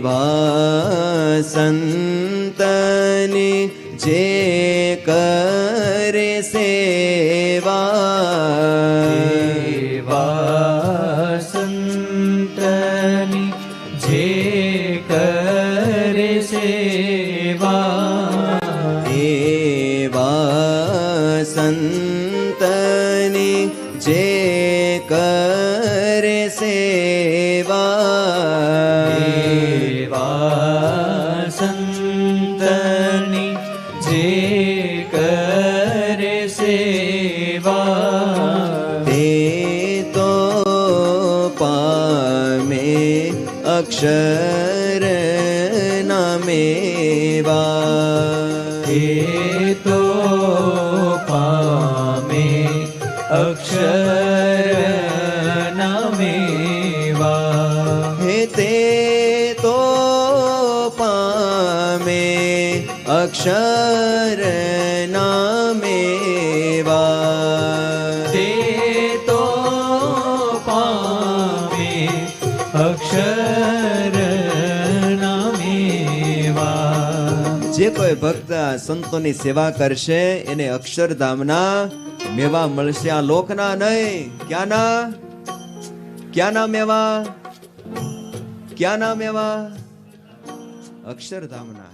એવા સંતની જે કરે સેવા, એવા સંતની જે કરે સેવા, એવા સંતની જે કરે સેવા, એવા સંતની જે કરે સેવા, તે તો પામે અક્ષર નામેવા, એ તો પામે અક્ષર નામેવા, હે તે તો પામે અક્ષર નામેવા, તે તો પામે અક્ષર નામેવા. જે કોઈ ભક્ત આ સંતોની સેવા કરશે એને અક્ષરધામના મેવા મળશે. આ લોકના નહીં, ક્યાંના? ક્યાંના મેવા? ક્યાંના મેવા? અક્ષરધામના.